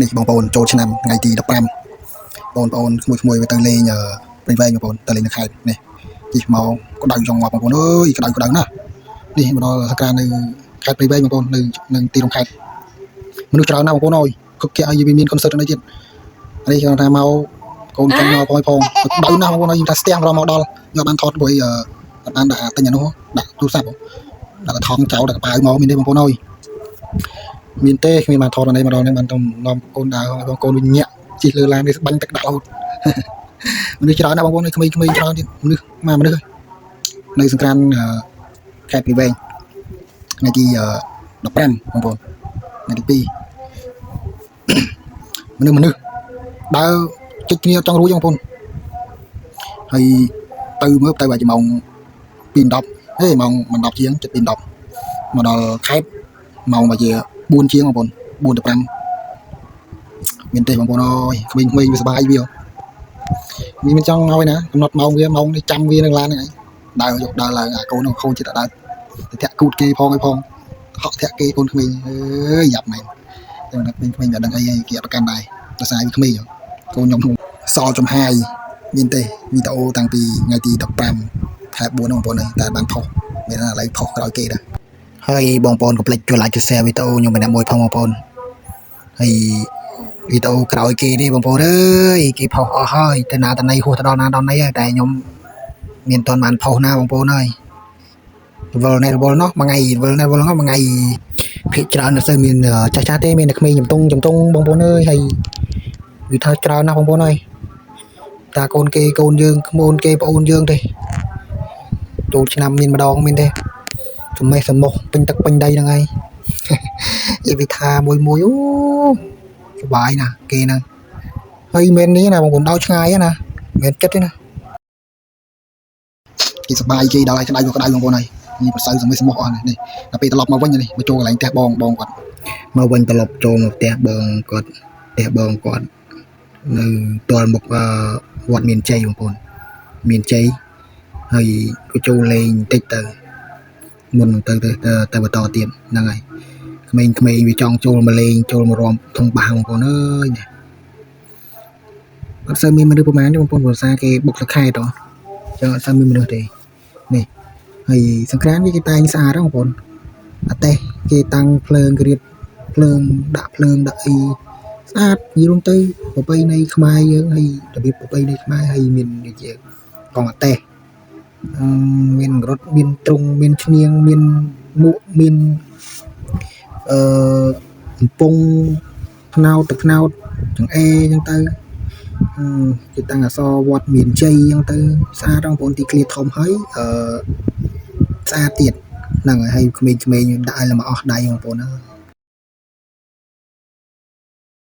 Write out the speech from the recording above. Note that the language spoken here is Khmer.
នេះបងប្អូនចូលឆ្នាំថ្ងៃទី15បងប្អូនក្មួយៗទៅលេងព្រៃវែងបងប្អូនទៅលេងនៅខេត្តនេះជិះមកក្តៅចង់ងាប់បងប្អូនអើយក្តៅណាស់នេះមកដល់សក្ការនៅខេត្តព្រៃវែងបងប្អូននៅទីក្រុងខេត្តមនុស្សច្រើនណាស់បងប្អូនអើយគុកគេឲ្យមានកុនសឺតនេះទៀតនេះគាត់ថាមកកូនចាំមកផងក្តៅណាស់បងប្អូនឲ្យថាស្ទះមកដល់យកបានថតមួយអត់បានដាក់ទិញអានោះដាក់ទូរស័ព្ទដាក់ថងចោលដាក់កប៉ាវមកមានទេបងប្អូនអើយមានទេគ្មានបានថតនេះមកដល់នេះបានទៅនាំកូនដើរបងកូនវិញញាក់ជិះលើឡាននេះបាញ់ទឹកដាក់រហូតមនុស្សច្រើនណាស់បងប្អូនក្មេងៗច្រើនទៀតមនុស្សនៅសង្គ្រាមខេត្តព្រៃវែងថ្ងៃទី15បងប្អូនថ្ងៃទី2មនុស្សដើរជិះគ្នាចង់រួចបងប្អូនហើយទៅមើលទៅបាច់ម៉ោង 2:10 ហេម៉ោង 10 ជាង 7:10 មកដល់ខេត្តម៉ោងបាជា4 ជាងបងប្អូន 4 ទៅ 5មានទេបងប្អូនអើយក្មេងៗវាសប្បាយវាមិនចង់ឲ្យណាកំណត់ម៉ោងវាម៉ោងនេះចាំវានៅឡានហ្នឹងឯងដើរឡើងអាកូននោះខូចចិត្តដើរទៅធាក់គូតគេផងហក់ធាក់គេកូនក្មេងអើយយ៉ាប់មែនតែក្មេងៗវាដឹងអីគេអត់ប្រកាន់ដែរដោយសារវាក្មេងកូនខ្ញុំសល់ចំហាយមានទេវីដេអូតាំងពីថ្ងៃទី15 ខែ 4 បងប្អូនតែបានផុសមានឥឡូវផុសក្រោយគេដែរហើយបងប្អូនកុំភ្លេចជួយ like ជួយ share វីដេអូខ្ញុំម្នាក់មួយផងបងប្អូនហើយវីដេអូក្រោយគេនេះបងប្អូនអើយគេផុសអស់ហើយទៅណាទៅណីហួសទៅដល់ណាដល់ណីហើយតែខ្ញុំមានតន់បានផុសណាបងប្អូនហើយវល់នេះវល់នោះមួយថ្ងៃវល់នេះវល់នោះមួយថ្ងៃភាគច្រើននៅទៅមានចាស់ទេមានតែក្មេងចំតុងបងប្អូនអើយហើយវាថាច្រើនណាស់បងប្អូនអើយតាកូនគេកូនយើងក្មួយគេប្អូនយើងទេចូលឆ្នាំមានម្ដងមានទេសំមេះសមោះពេញទឹកពេញដីហ្នឹងហើយនិយាយថាមួយអូសុបាយណាស់គេហ្នឹងហើយមែននេះណាបងប្អូនដល់ឆ្ងាយណាមែនចិត្តទេណាគេសុបាយគេដល់ឲ្យក្តៅបងប្អូនហើយនេះប្រសើរសំមេះសមោះអស់នេះដល់ពេលត្រឡប់មកវិញនេះមកចូលកន្លែងផ្ទះបងគាត់មកវិញត្រឡប់ចូលមកផ្ទះបងគាត់នៅទល់មុខវត្តមានជ័យបងប្អូនមានជ័យហើយក៏ចូលលេងតិចទៅមុនទៅបន្តទៀតហ្នឹងហើយក្មេងៗវាចង់ចូលមកលេងចូលមករំធំបាសបងប្អូនអើយណាអត់សូវមានមនុស្សប្រហែលទេបងប្អូនព្រោះសារគេបុកសខេតចឹងអត់សូវមានមនុស្សទេនេះហើយសង្គ្រាមគេតែងស្អាតបងប្អូនអត់ទេគេតាំងភ្លើងគេរៀបភ្លើងដាក់ភ្លើងដាក់អីស្អាតនិយាយទៅប្រពៃណីខ្មែរយើងហើយរបៀបប្រពៃណីខ្មែរហើយមានដូចជាកងអតេសមានរត់មានទ្រុងមានឈ្នៀងមានមួកមានកំពង់ថ្នោតទឹកថ្នោតចង្អេចឹងទៅគេតាំងអសរវត្តមានជ័យចឹងទៅស្អាតបងប្អូនទីឃ្លាធំហើយស្អាតទៀតហ្នឹងហើយក្មេងៗដាក់ឲ្យមកអស់ដៃបងប្អូន